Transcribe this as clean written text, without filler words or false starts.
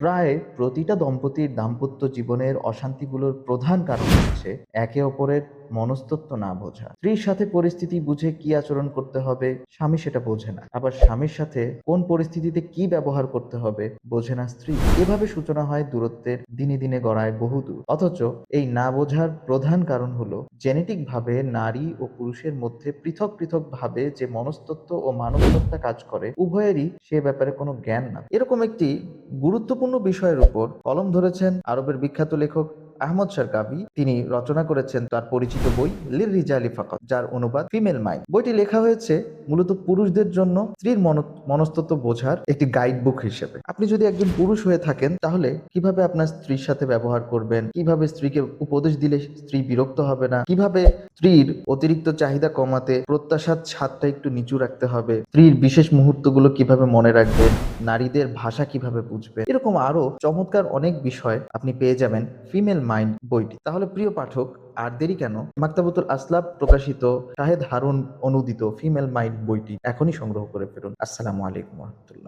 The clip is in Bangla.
প্রায় প্রতিটা দম্পতির দাম্পত্য জীবনের অশান্তিগুলোর প্রধান কারণ হচ্ছে একে অপরের মনস্তত্ত্ব না বোঝা। স্ত্রীর সাথে পরিস্থিতি বুঝে কি আচরণ করতে হবে স্বামী সেটা বোঝে না, আবার স্বামীর সাথে কোন পরিস্থিতিতে কি ব্যবহার করতে হবে বোঝে না স্ত্রী। এভাবে সূচনা হয় দূরত্বের, দিনে দিনে গড়ায় বহুদূর। অথচ এই না বোঝার প্রধান কারণ হলো জেনেটিক ভাবে নারী ও পুরুষের মধ্যে পৃথক পৃথক ভাবে যে মনস্তত্ত্ব ও মানবসত্তা কাজ করে, উভয়েরই সে ব্যাপারে কোনো জ্ঞান না। এরকম একটি গুরুত্বপূর্ণ বিষয়ের উপর কলম ধরেছেন আরবের বিখ্যাত লেখক আহমদ শারকাভি। তিনি রচনা করেছেন তার পরিচিত বই লির রিজালি ফাকাত, যার অনুবাদ ফিমেল মাইন্ড। বইটি লেখা হয়েছে মূলত পুরুষদের জন্য স্ত্রীর মনস্তত্ত্ব বোঝার একটি গাইড বুক হিসেবে। আপনি যদি একজন পুরুষ হয়ে থাকেন তাহলে কিভাবে আপনার স্ত্রীর সাথে ব্যবহার করবেন, কিভাবে স্ত্রীকে উপদেশ দিলে স্ত্রী বিরক্ত হবে না, কিভাবে স্ত্রীর অতিরিক্ত চাহিদা কমাতে প্রত্যাশার ছাদটা একটু নিচু রাখতে হবে, স্ত্রীর বিশেষ মুহূর্তগুলো কিভাবে মনে রাখবেন, নারীদের ভাষা কিভাবে বুঝবেন, এরকম আরো চমৎকার অনেক বিষয় আপনি পেয়ে যাবেন ফিমেল মাইন্ড বইটি। তাহলে প্রিয় পাঠক, আর দেরি কেন? মাকতাবুতুল আসলাফ প্রকাশিত শাহেদ হারুন অনুদিত ফিমেল মাইন্ড বইটি এখনই সংগ্রহ করে ফেলুন। আসসালামু আলাইকুম রহমতুল্লাহ।